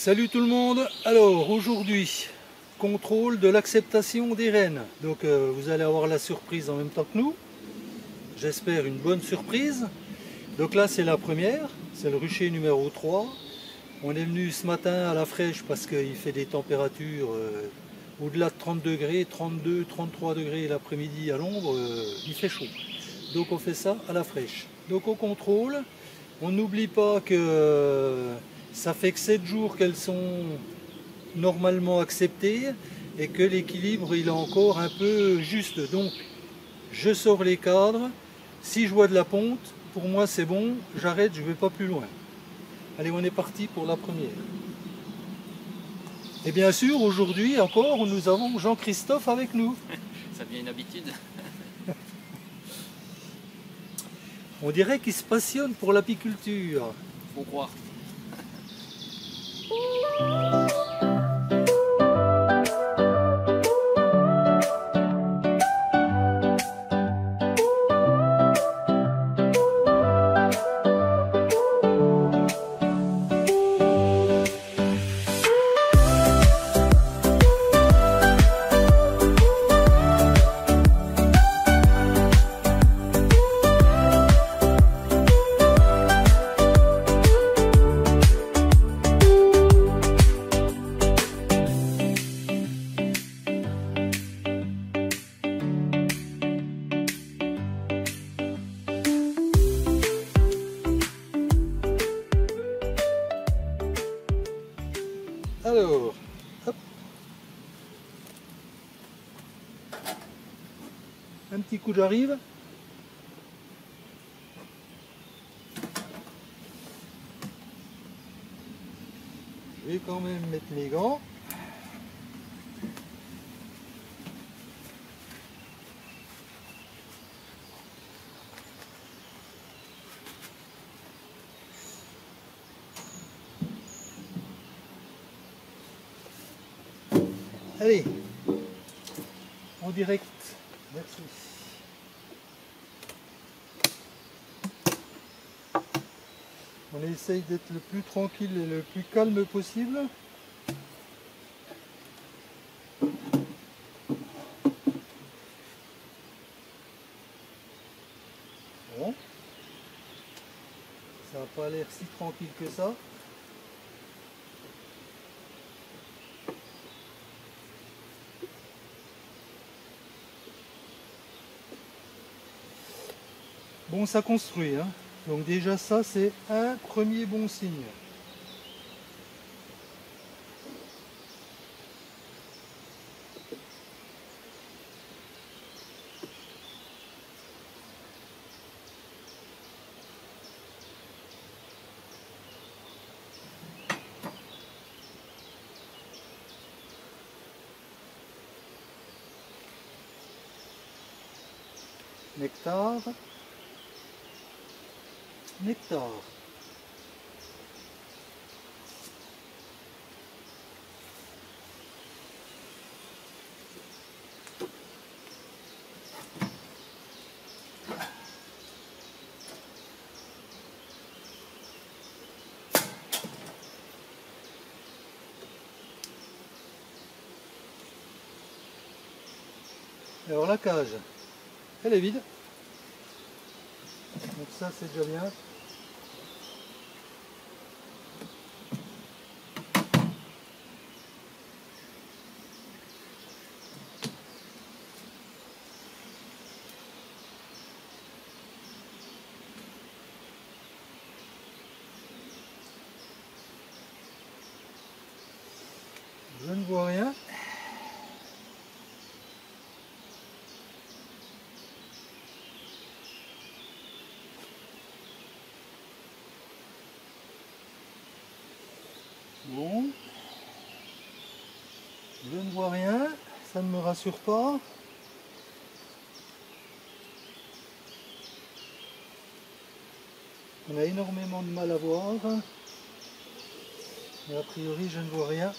Salut tout le monde. Alors aujourd'hui, contrôle de l'acceptation des rennes. Donc vous allez avoir la surprise en même temps que nous. J'espère une bonne surprise. Donc là c'est la première, c'est le rucher numéro 3. On est venu ce matin à la fraîche parce qu'il fait des températures au-delà de 30 degrés, 32, 33 degrés l'après-midi à l'ombre, il fait chaud. Donc on fait ça à la fraîche. Donc au contrôle, on n'oublie pas que ça fait que 7 jours qu'elles sont normalement acceptées et que l'équilibre il est encore un peu juste. Donc je sors les cadres, si je vois de la ponte, pour moi c'est bon, j'arrête, je ne vais pas plus loin. Allez, on est parti pour la première. Et bien sûr, aujourd'hui encore, nous avons Jean-Christophe avec nous. Ça devient une habitude. On dirait qu'il se passionne pour l'apiculture. Faut croire. Alors, hop. Un petit coup j'arrive. Je vais quand même mettre mes gants. Allez, en direct, merci. On essaye d'être le plus tranquille et le plus calme possible. Bon, ça n'a pas l'air si tranquille que ça. Bon, ça construit, hein. Donc déjà ça c'est un premier bon signe. Nectar. Nectar. Alors la cage, elle est vide. Donc ça c'est déjà bien. Je ne vois rien. Bon. Je ne vois rien. Ça ne me rassure pas. On a énormément de mal à voir. Mais a priori, je ne vois rien.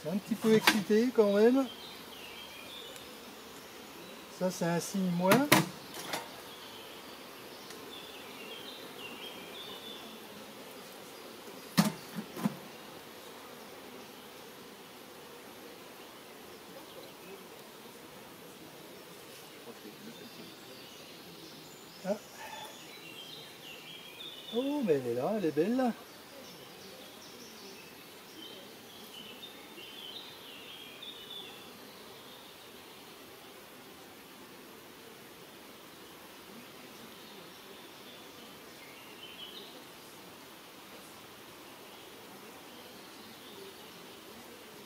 Un petit peu excité quand même. Ça c'est un signe moins. Ah. Oh mais elle est là, elle est belle là.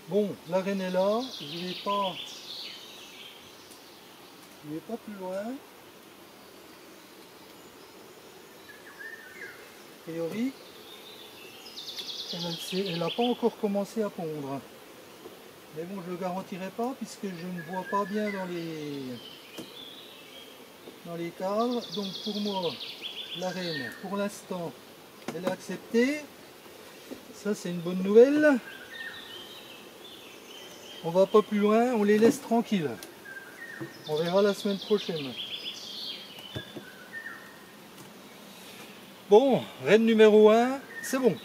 Bon, la reine est là, je ne vais pas plus loin. A priori, elle n'a pas encore commencé à pondre. Mais bon, je ne le garantirai pas puisque je ne vois pas bien dans les cadres. Donc pour moi, la reine, pour l'instant, elle a accepté. Ça, c'est une bonne nouvelle. On va pas plus loin, on les laisse tranquilles. On verra la semaine prochaine. Bon, reine numéro 1, c'est bon.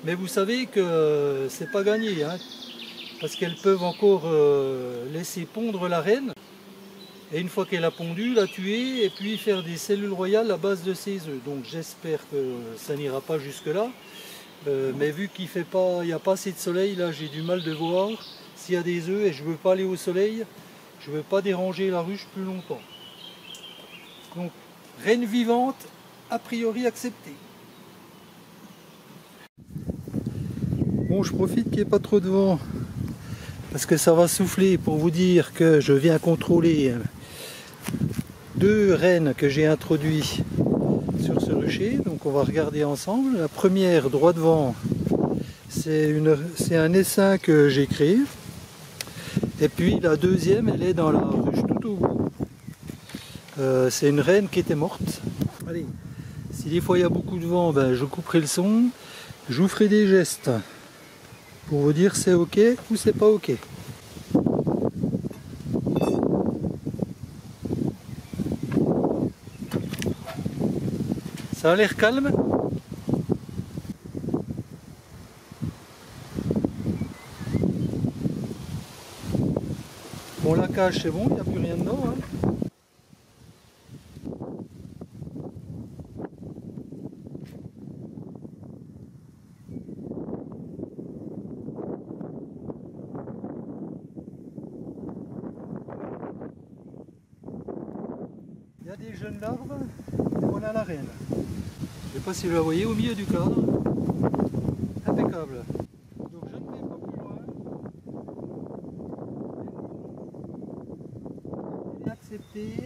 Mais vous savez que c'est pas gagné, hein, parce qu'elles peuvent encore laisser pondre la reine. Et une fois qu'elle a pondu, la tuer et puis faire des cellules royales à base de ses œufs. Donc j'espère que ça n'ira pas jusque là. Mais vu qu'il n'y a pas assez de soleil, là j'ai du mal de voir s'il y a des œufs et je ne veux pas aller au soleil, je ne veux pas déranger la ruche plus longtemps. Donc reine vivante, a priori acceptée. Bon, je profite qu'il n'y ait pas trop de vent parce que ça va souffler pour vous dire que je viens contrôler 2 reines que j'ai introduites sur ce rucher. Donc on va regarder ensemble. La première droit devant, c'est un essaim que j'ai créé. Et puis la deuxième, elle est dans la ruche tout au bout. C'est une reine qui était morte. Allez, si des fois il y a beaucoup de vent, ben, je couperai le son. Je vous ferai des gestes pour vous dire c'est ok ou c'est pas ok. Ça a l'air calme. Bon, la cage c'est bon, il n'y a plus rien dedans. Hein. Il y a des jeunes larves et voilà la reine. Je ne sais pas si vous la voyez au milieu du cadre. Impeccable. Donc je ne vais pas plus loin. Elle est acceptée.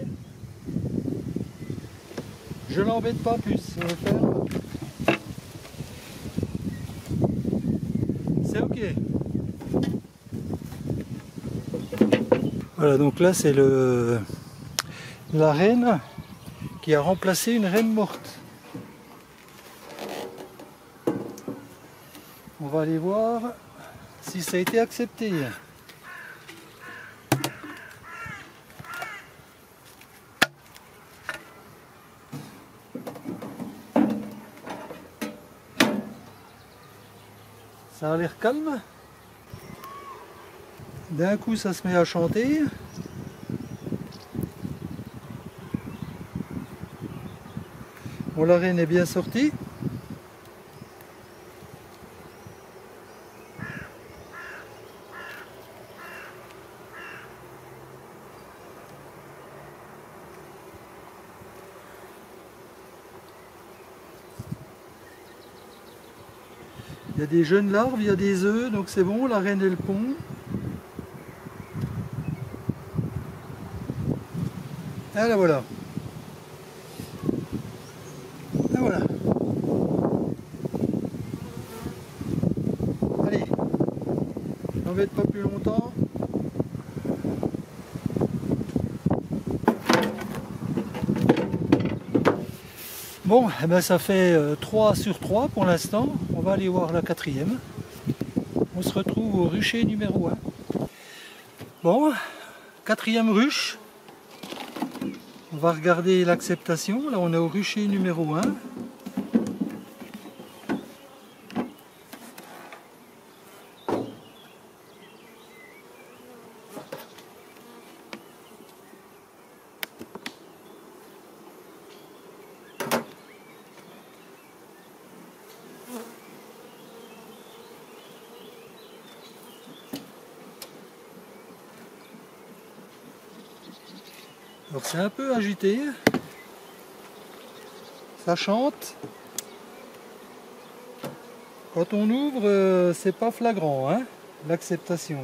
Je l'embête pas plus. C'est ok. Voilà, donc là c'est la reine qui a remplacé une reine morte. On va aller voir si ça a été accepté. Ça a l'air calme. D'un coup ça se met à chanter. Bon, la reine est bien sortie. Il y a des jeunes larves, il y a des œufs, donc c'est bon, la reine elle pond. Ah la voilà. Ah voilà. Allez, n'embête pas plus longtemps. Bon, eh ben ça fait 3 sur 3 pour l'instant. On On va aller voir la 4e. On se retrouve au rucher numéro 1. Bon, 4e ruche. On va regarder l'acceptation. Là, on est au rucher numéro 1. Alors c'est un peu agité, ça chante. Quand on ouvre, c'est pas flagrant, hein, l'acceptation.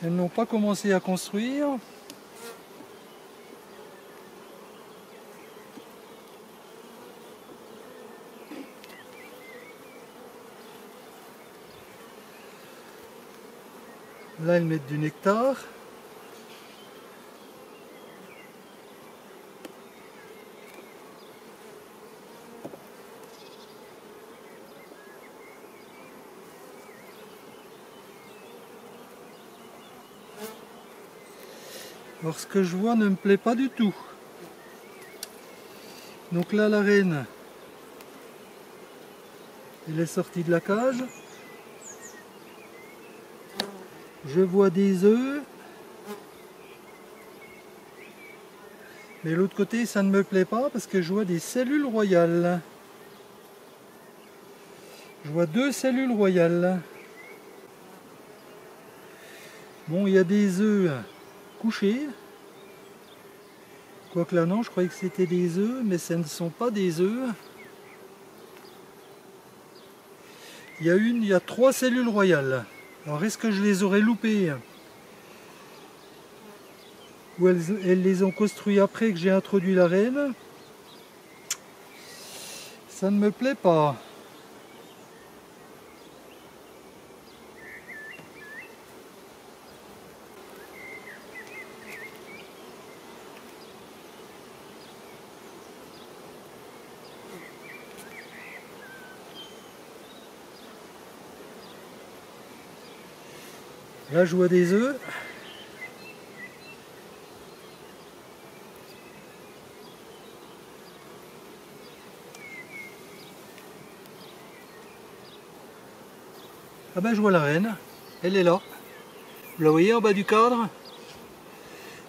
Elles n'ont pas commencé à construire. Là, elles mettent du nectar. Alors, ce que je vois ne me plaît pas du tout. Donc là, la reine, elle est sortie de la cage. Je vois des œufs. Mais l'autre côté, ça ne me plaît pas parce que je vois des cellules royales. Je vois 2 cellules royales. Bon, il y a des œufs couchés. Quoique là, non, je croyais que c'était des œufs, mais ce ne sont pas des œufs. Il y a 3 cellules royales. Alors, est-ce que je les aurais loupées? Ou elles les ont construites après que j'ai introduit la reine? Ça ne me plaît pas. Là, je vois des œufs. Ah ben, je vois la reine. Elle est là. Vous la voyez en bas du cadre?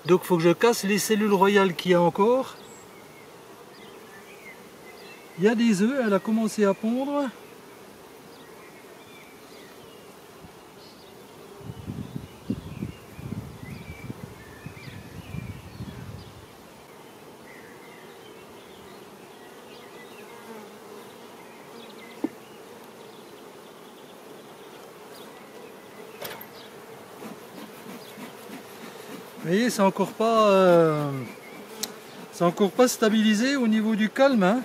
Donc, il faut que je casse les cellules royales qu'il y a encore. Il y a des œufs, elle a commencé à pondre. Vous voyez, c'est encore pas stabilisé au niveau du calme, hein.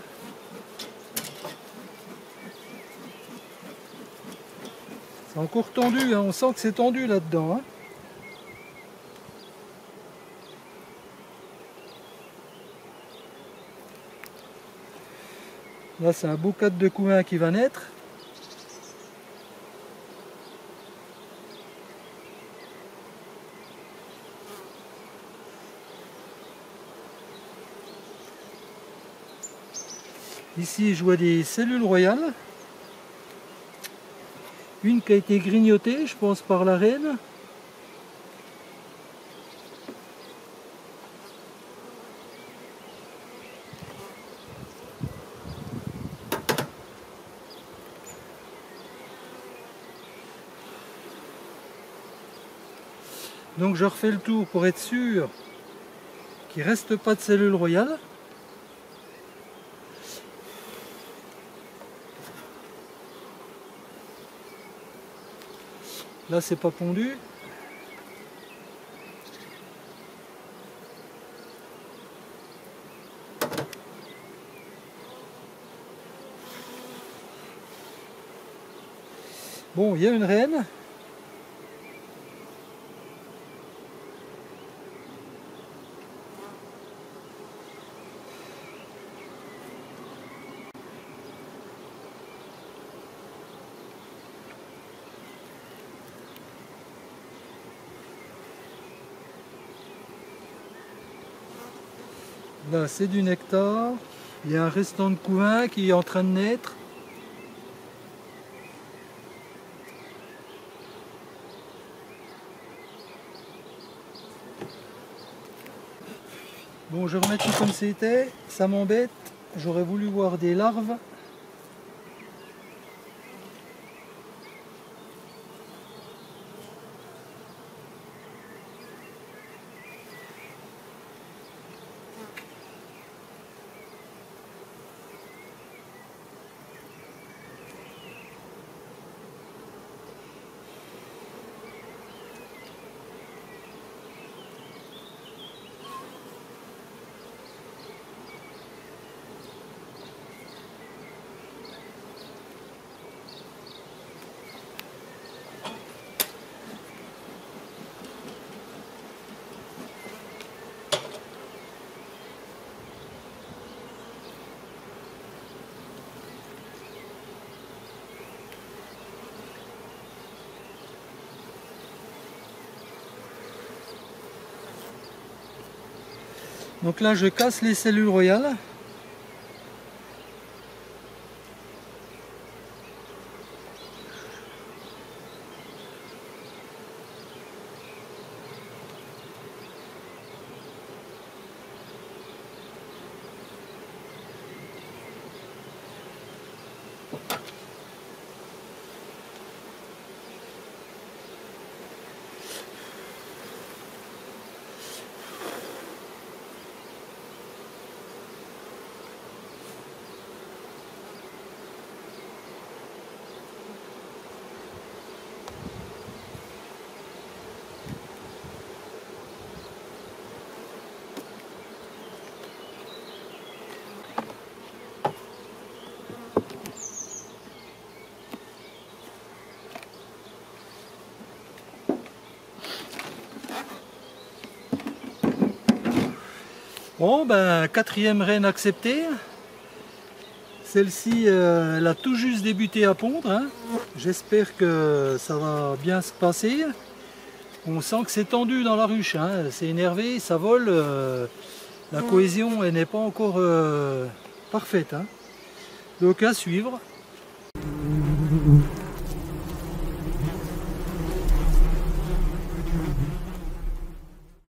C'est encore tendu, hein. On sent que c'est tendu là-dedans, hein. Là, c'est un beau cadre de couvain qui va naître. Ici, je vois des cellules royales. Une qui a été grignotée, je pense, par la reine. Donc je refais le tour pour être sûr qu'il ne reste pas de cellules royales. Là, c'est pas pondu. Bon, il y a une reine. Là c'est du nectar. Il y a un restant de couvain qui est en train de naître. Bon, je remets tout comme c'était, ça m'embête, j'aurais voulu voir des larves. Donc là je casse les cellules royales. Bon ben, quatrième reine acceptée. Celle-ci, elle a tout juste débuté à pondre, hein. J'espère que ça va bien se passer. On sent que c'est tendu dans la ruche, hein. C'est énervé, ça vole. La cohésion elle n'est pas encore parfaite, hein. Donc à suivre.